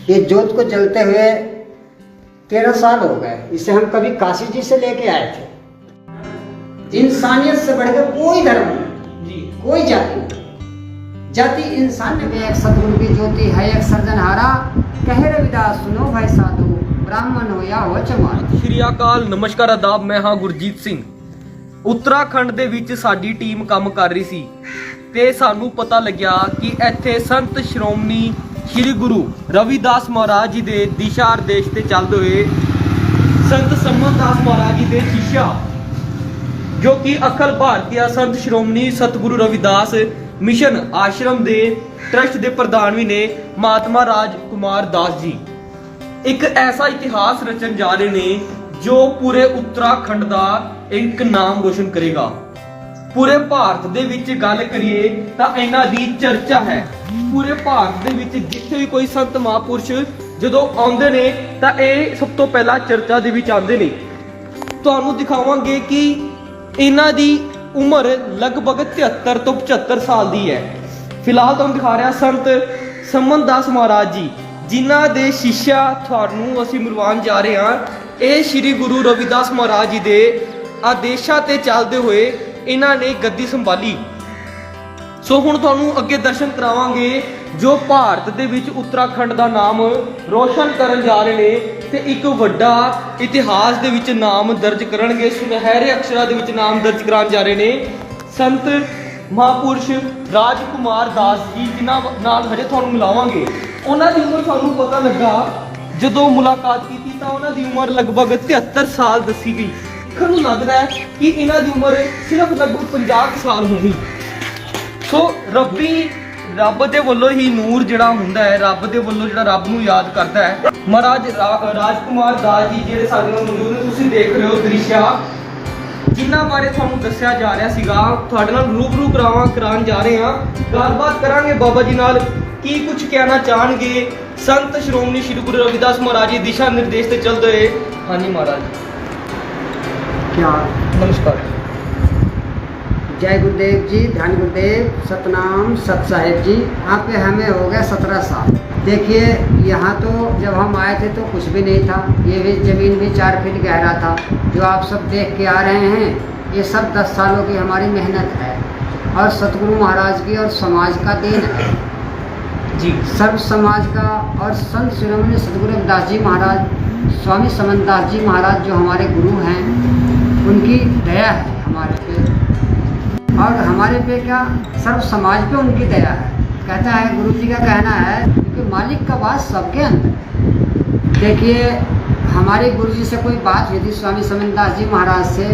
ये जोत को जलते हुए 13 साल हो गए। इसे हम कभी काशी जी से लेके आए थे। इंसानियत से बढ़कर कोई धर्म नहीं, कोई जाति नहीं। जाति इंसान में एक सदगुरु की ज्योति है, एक सर्जनहारा। कहे रविदास सुनो भाई साधु, ब्राह्मण हो या हो चमार। ਸ਼੍ਰੀ ਅਕਾਲ, ਨਮਸਕਾਰ, ਆਦਾਬ। ਮੈਂ ਹਾਂ ਗੁਰਜੀਤ ਸਿੰਘ। ਉੱਤਰਾਖੰਡ ਦੇ ਵਿੱਚ ਸਾਡੀ ਟੀਮ ਕੰਮ ਕਰ ਰਹੀ ਸੀ ਤੇ ਸਾਨੂੰ ਪਤਾ ਲੱਗਿਆ ਕਿ ਇੱਥੇ ਸੰਤ ਸ਼੍ਰੋਮਣੀ ਸ਼੍ਰੀ ਗੁਰੂ ਰਵਿਦਾਸ ਮਹਾਰਾਜ ਜੀ ਦੇ ਦਿਸ਼ਾ ਨਿਰਦੇਸ਼ ਤੇ ਚੱਲਦੇ ਹੋਏ ਸੰਤ ਸਮਨਦਾਸ ਮਹਾਰਾਜ ਜੀ ਦੇ ਸ਼ਿਸ਼ਿਆ ਜੋ ਕਿ ਅਖਲ ਭਾਰਤੀ ਸੰਤ ਸ਼੍ਰੋਮਣੀ ਸਤਿਗੁਰੂ ਰਵਿਦਾਸ ਮਿਸ਼ਨ ਆਸ਼ਰਮ ਦੇ ਟਰਸਟ ਦੇ ਪ੍ਰਧਾਨ ਵੀ ਨੇ ਮਹਾਤਮਾ ਰਾਜ ਕੁਮਾਰ ਦਾਸ ਜੀ ਇੱਕ ਐਸਾ ਇਤਿਹਾਸ ਰਚਣ ਜਾ ਰਹੇ ਨੇ ਜੋ ਪੂਰੇ ਉੱਤਰਾਖੰਡ ਦਾ ਇੱਕ ਨਾਮ ਰੋਸ਼ਨ ਕਰੇਗਾ। ਪੂਰੇ ਭਾਰਤ ਦੇ ਵਿੱਚ ਗੱਲ ਕਰੀਏ ਤਾਂ ਇਹਨਾਂ ਦੀ ਚਰਚਾ ਹੈ। ਪੂਰੇ ਭਾਰਤ ਦੇ ਵਿੱਚ ਜਿੱਥੇ ਵੀ ਕੋਈ ਸੰਤ ਮਹਾਂਪੁਰਸ਼ ਜਦੋਂ ਆਉਂਦੇ ਨੇ ਤਾਂ ਇਹ ਸਭ ਤੋਂ ਪਹਿਲਾਂ ਚਰਚਾ ਦੇ ਵਿੱਚ ਆਉਂਦੇ ਨੇ। ਤੁਹਾਨੂੰ ਦਿਖਾਵਾਂਗੇ ਕਿ ਇਹਨਾਂ ਦੀ ਉਮਰ ਲਗਭਗ 73 ਤੋਂ 75 ਸਾਲ ਦੀ ਹੈ। ਫਿਲਹਾਲ ਤੁਹਾਨੂੰ ਦਿਖਾ ਰਿਹਾ ਸੰਤ ਸਮਨਦਾਸ ਮਹਾਰਾਜ ਜੀ ਜਿਨ੍ਹਾਂ ਦੇ ਸ਼ਿਸ਼ਿਆ ਤੁਹਾਨੂੰ ਅਸੀਂ ਮਿਲਵਾਉਣ ਜਾ ਰਹੇ ਹਾਂ। ਇਹ ਸ਼੍ਰੀ ਗੁਰੂ ਰਵਿਦਾਸ ਮਹਾਰਾਜ ਜੀ ਦੇ ਆਦੇਸ਼ਾਂ ਤੇ ਚੱਲਦੇ ਹੋਏ ਇਹਨਾਂ ਨੇ ਗੱਦੀ ਸੰਭਾਲੀ। ਸੋ ਹੁਣ ਤੁਹਾਨੂੰ ਅੱਗੇ ਦਰਸ਼ਨ ਕਰਾਵਾਂਗੇ ਜੋ ਭਾਰਤ ਦੇ ਵਿੱਚ ਉੱਤਰਾਖੰਡ ਦਾ ਨਾਮ ਰੋਸ਼ਨ ਕਰਨ ਜਾ ਰਹੇ ਨੇ ਤੇ ਇੱਕ ਵੱਡਾ ਇਤਿਹਾਸ ਦੇ ਵਿੱਚ ਨਾਮ ਦਰਜ ਕਰਨਗੇ। ਸੁਨਹਿਰੇ ਅਕਸ਼ਰਾਂ ਦੇ ਵਿੱਚ ਨਾਮ ਦਰਜ ਕਰਾਉਣ ਜਾ ਰਹੇ ਨੇ ਸੰਤ ਮਹਾਂਪੁਰਸ਼ ਰਾਜਕੁਮਾਰ ਦਾਸ ਜੀ ਜਿਨ੍ਹਾਂ ਨਾਲ ਹਜੇ ਤੁਹਾਨੂੰ ਮਿਲਾਵਾਂਗੇ। ਉਹਨਾਂ ਦੀ ਉਮਰ ਤੁਹਾਨੂੰ ਪਤਾ ਲੱਗਾ ਜਦੋਂ ਮੁਲਾਕਾਤ ਕੀਤੀ ਤਾਂ ਉਹਨਾਂ ਦੀ ਉਮਰ ਲਗਭਗ 73 ਸਾਲ ਦੱਸੀ ਗਈ। ਸਾਨੂੰ ਲੱਗਦਾ ਹੈ ਕਿ ਇਹਨਾਂ ਦੀ ਉਮਰ ਸਿਰਫ ਲਗਭਗ 50 ਸਾਲ ਹੋਣੀ। ਸੋ ਰੱਬ ਦੇ ਵੱਲੋਂ ਹੀ ਨੂਰ ਜਿਹੜਾ ਹੁੰਦਾ ਹੈ, ਰੱਬ ਦੇ ਵੱਲੋਂ ਜਿਹੜਾ ਰੱਬ ਨੂੰ ਯਾਦ ਕਰਦਾ ਹੈ। ਮਹਾਰਾਜ ਰਾਜਕੁਮਾਰ ਦਾਸ ਜੀ ਜਿਹੜੇ ਸਾਡੇ ਨਾਲ ਮੌਜੂਦ ਨੇ, ਤੁਸੀਂ ਦੇਖ ਰਹੇ ਹੋ ਦ੍ਰਿਸ਼ਾ ਜਿਨ੍ਹਾਂ ਬਾਰੇ ਤੁਹਾਨੂੰ ਦੱਸਿਆ ਜਾ ਰਿਹਾ ਸੀਗਾ। ਤੁਹਾਡੇ ਨਾਲ ਰੂਬਰੂ ਕਰਾਉਣ ਜਾ ਰਹੇ ਹਾਂ। ਗੱਲਬਾਤ ਕਰਾਂਗੇ ਬਾਬਾ ਜੀ ਨਾਲ ਕੀ ਕੁਝ ਕਹਿਣਾ ਚਾਹਣਗੇ ਸੰਤ ਸ਼੍ਰੋਮਣੀ ਸ਼੍ਰੀ ਗੁਰੂ ਰਵਿਦਾਸ ਮਹਾਰਾਜ ਜੀ ਦਿਸ਼ਾ ਨਿਰਦੇਸ਼ ਤੇ ਚੱਲਦੇ ਹੋਏ। ਹਾਂਜੀ ਮਹਾਰਾਜ क्या नमस्कार। जय गुरुदेव जी, ध्यान गुरुदेव, सतनाम सत साहिब जी। यहाँ पे हमें हो गया 17 साल। देखिए यहाँ तो जब हम आए थे तो कुछ भी नहीं था। ये भी ज़मीन भी 4 फीट गहरा था। जो आप सब देख के आ रहे हैं ये सब 10 सालों की हमारी मेहनत है और सतगुरु महाराज की और समाज का देन है जी। सर्व समाज का और संत शिरोमणि सतगुरु रविदास जी महाराज, स्वामी समनदास जी महाराज जो हमारे गुरु हैं, उनकी दया है हमारे पे और हमारे पे क्या सर्व समाज पे उनकी दया है। कहता है गुरु जी का कहना है कि मालिक का वास सबके अंदर। देखिए हमारे गुरु जी से कोई बात हुई थी स्वामी समनदास जी महाराज से,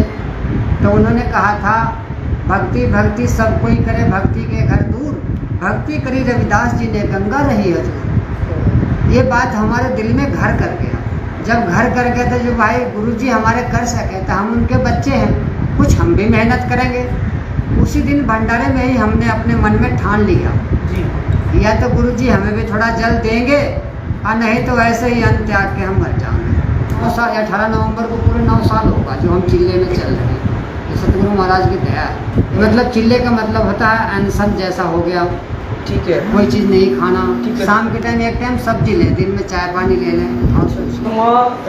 तो उन्होंने कहा था भक्ति भक्ति सब कोई करे, भक्ति के घर दूर, भक्ति करी रविदास जी ने गंगा रही हजूर। ये बात हमारे दिल में घर कर गया। जब घर कर गया तो जो भाई गुरुजी हमारे कर सके तो हम उनके बच्चे हैं, कुछ हम भी मेहनत करेंगे। उसी दिन भंडारे में ही हमने अपने मन में ठान लिया जी, या तो गुरुजी हमें भी थोड़ा जल देंगे और नहीं तो ऐसे ही अन्न त्याग के हम मर जाएंगे। 18 नवंबर को पूरे 9 साल होगा जो हम चिल्ले में चल रहे हैं। ये सतगुरु महाराज की दया है। मतलब चिल्ले का मतलब होता है अनशन जैसा हो गया, ठीक है, कोई चीज़ नहीं खाना। शाम के टाइम एक टाइम सब्जी लें, दिन में चाय पानी ले लें।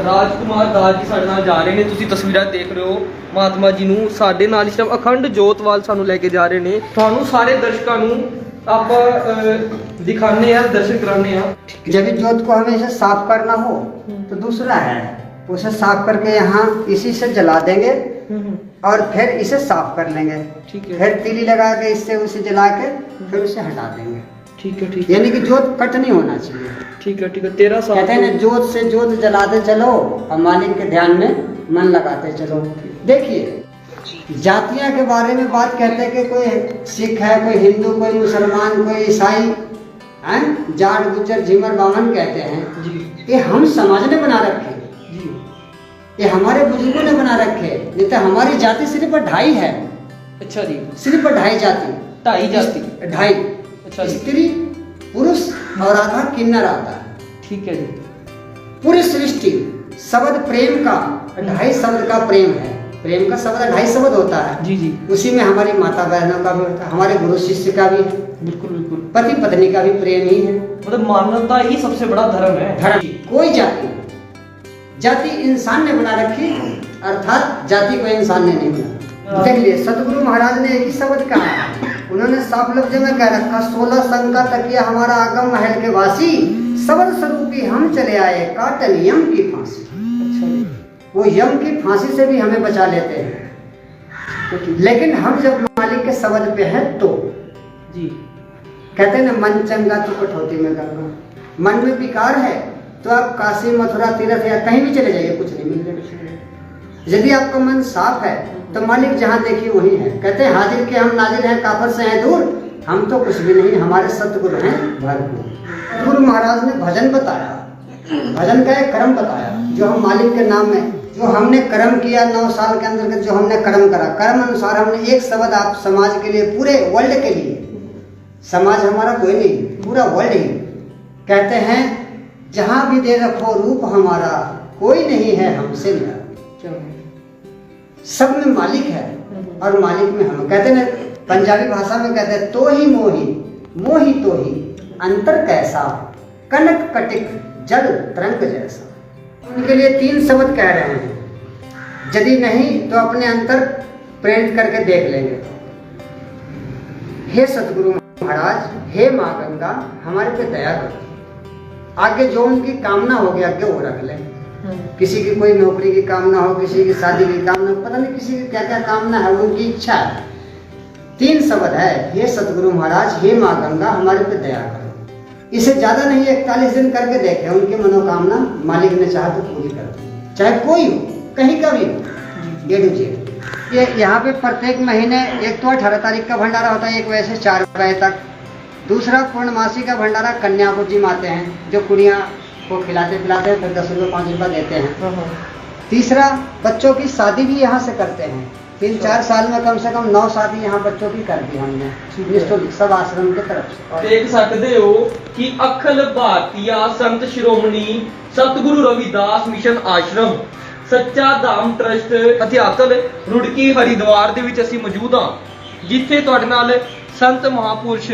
ਰਾਜਕੁਮਾਰ ਦਾਸ ਜੀ ਸਾਡੇ ਨਾਲ ਜਾ ਰਹੇ ਨੇ। ਤੁਸੀਂ ਤਸਵੀਰਾਂ ਦੇਖ ਰਹੇ ਹੋ ਮਹਾਤਮਾ ਜੀ ਨੂੰ ਸਾਡੇ ਨਾਲ ਇਸ ਟਾਈਮ ਅਖੰਡ ਜੋਤ ਵੱਲ ਸਾਨੂੰ ਲੈ ਕੇ ਜਾ ਰਹੇ ਨੇ। ਤੁਹਾਨੂੰ ਸਾਰੇ ਦਰਸ਼ਕਾਂ ਨੂੰ ਆਪਾਂ ਦਿਖਾਣੇ ਆ, ਦਰਸ਼ਨ ਕਰਾਣੇ ਆ। जब जोत को हमें इसे साफ करना हो तो दूसरा है, उसे साफ करके यहाँ इसी से जला देंगे और फिर इसे साफ कर लेंगे। ठीक है। फिर तीली लगा के इससे उसे जला के फिर उसे हटा देंगे। ठीक है, ठीक है, यानी कि जोत कट नहीं होना चाहिए। ठीक है, ठीक है। 13 साल कहते हैं ना जोत से जोत जलाते चलो और मालिक के ध्यान में मन लगाते चलो। देखिए जातियां के बारे में बात कहते हैं कि कोई सिख है, कोई हिंदू, कोई मुसलमान, कोई ईसाई हैं, जाट गुज्जर झीमर बामन कहते हैं जी। ये हम समाज ने बना रखे जी, ये हमारे बुजुर्गों ने बना रखे। नहीं तो हमारी जाति सिर्फ 2.5 है। अच्छा जी, सिर्फ 2.5 जाति, 2.5 जाति, 2.5। अच्छा जी। स्त्री पुरुष और आधा किन्नर आता है। ठीक है जी। पूरी सृष्टि शब्द प्रेम का 2.5 शब्द का प्रेम है। प्रेम का शब्द 2.5 शब्द होता है। जी जी, उसी में हमारी माता बहनों का भी होता है, हमारे गुरु शिष्य का भी है, बिल्कुल बिल्कुल। पति पत्नी का भी प्रेम ही है। मतलब मानवता ही सबसे बड़ा धर्म है। धर्म कोई जाति, जाति इंसान ने बना रखी, अर्थात जाति को इंसान ने नहीं बना। देख लिए सतगुरु महाराज ने एक ही शब्द कहा, उन्होंने साफ लफ्ज में कह रखा, 16 संग का तकिया हमारा आगम महल के वासी, सबद स्वरूपी हम चले आए काटन यम की फांसी। अच्छा, वो यम की फांसी से भी हमें बचा लेते हैं। लेकिन हम जब मालिक के शब्द पे हैं तो जी, कहते हैं ना, मन चंगा तो कटौती में गंगा। मन में विकार है तो आप काशी मथुरा तीर्थ या कहीं भी चले जाइए, कुछ नहीं मिलेगा। यदि आपका मन साफ है तो मालिक जहाँ देखिए वही है। कहते हैं हाजिर के हम नाजिर हैं, काफर से हैं दूर, हम तो कुछ भी नहीं, हमारे सतगुरु हैं भरपूर। गुरु महाराज ने भजन बताया, भजन का एक कर्म बताया, जो हम मालिक के नाम में जो हमने कर्म किया 9 साल के अंदर जो हमने कर्म करा, कर्म अनुसार हमने एक शब्द आप समाज के लिए, पूरे वर्ल्ड के लिए, समाज हमारा कोई नहीं, पूरा वर्ल्ड ही, कहते हैं जहां भी दे रखो रूप हमारा, कोई नहीं है हमसे न्यारा। सब में मालिक है और मालिक में हम। कहते हैं पंजाबी भाषा में कहते हैं, तो ही मोही मोही तो ही अंतर कैसा, कनक कटिक जल तरंग जैसा। उनके लिए 3 शब्द कह रहे हैं, यदि नहीं तो अपने अंतर प्रेरित करके देख लेंगे। हे सतगुरु महाराज, हे माँ गंगा, हमारे पे दया करो। आगे जो उनकी कामना होगी आगे वो रख लें। किसी की कोई नौकरी की कामना हो, किसी की शादी की कामना, पता नहीं किसी की क्या क्या कामना है, उनकी इच्छा है। 3 शब्द है, हे सतगुरु महाराज, हे माँ गंगा, हमारे पे दया करो। इसे ज्यादा नहीं, 41 दिन करके देखें, उनकी मनोकामना मालिक ने चाहा तो पूरी कर दो, चाहे कोई हो, कहीं का भी हो, A to Z। ये यहाँ पे प्रत्येक महीने एक तो 18 तारीख का भंडारा होता है, एक बजे से 4 बजे तक। दूसरा पूर्णमासी का भंडारा कन्या को जिमाते हैं, जो कुड़ियाँ को खिलाते पिलाते हैं, फिर 10 रुपये 5 रुपये देते हैं। तीसरा, बच्चों की शादी भी यहाँ से करते हैं। 3-4 साल में कम से कम 9 शादी यहाँ बच्चों की कर दी हमने, निःशुल्क सब आश्रम की तरफ से। देख सकते हो कि अखिल भारतीय संत श्रोमणी सतगुरु रविदास मिशन आश्रम सच्चा धाम ट्रस्ट अध्यातल रुड़की हरिद्वार ਦੇ ਵਿੱਚ ਅਸੀਂ ਮੌਜੂਦ ਹਾਂ, ਜਿੱਥੇ ਤੁਹਾਡੇ ਨਾਲ ਸੰਤ ਮਹਾਪੁਰਸ਼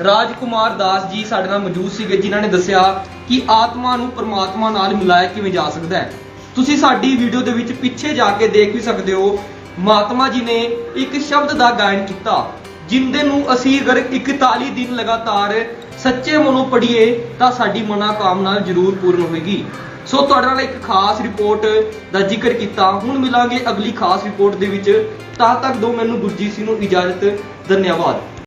ਰਾਜਕੁਮਾਰ ਦਾਸ ਜੀ ਸਾਡੇ ਨਾਲ ਮੌਜੂਦ ਸੀਗੇ, ਜਿਨ੍ਹਾਂ ਨੇ ਦੱਸਿਆ ਕਿ ਆਤਮਾ ਨੂੰ ਪਰਮਾਤਮਾ ਨਾਲ ਮਿਲਾਇਆ ਕਿਵੇਂ ਜਾ ਸਕਦਾ ਹੈ। ਤੁਸੀਂ ਸਾਡੀ ਵੀਡੀਓ ਦੇ ਵਿੱਚ ਪਿੱਛੇ ਜਾ ਕੇ ਦੇਖ ਵੀ ਸਕਦੇ ਹੋ, ਮਹਾਤਮਾ ਜੀ ਨੇ ਇੱਕ ਸ਼ਬਦ ਦਾ ਗਾਇਨ ਕੀਤਾ, ਜਿੰਦੇ ਨੂੰ ਅਸੀਂ ਅਗਰ 41 ਦਿਨ ਲਗਾਤਾਰ ਸੱਚੇ ਮਨੋਂ ਪੜ੍ਹੀਏ ਤਾਂ ਸਾਡੀ ਮਨੋਕਾਮਨਾ ਜ਼ਰੂਰ ਪੂਰਨ ਹੋਏਗੀ। ਸੋ ਤੁਹਾਡੇ ਨਾਲ ਇੱਕ ਖਾਸ ਰਿਪੋਰਟ ਦਾ ਜ਼ਿਕਰ ਕੀਤਾ। ਹੁਣ ਮਿਲਾਂਗੇ ਅਗਲੀ ਖਾਸ ਰਿਪੋਰਟ ਦੇ ਵਿੱਚ। ਤਦ ਤੱਕ ਦਿਓ ਮੈਨੂੰ ਗੁਰਜੀਤ ਸਿੰਘ ਨੂੰ ਇਜਾਜ਼ਤ। ਧੰਨਵਾਦ।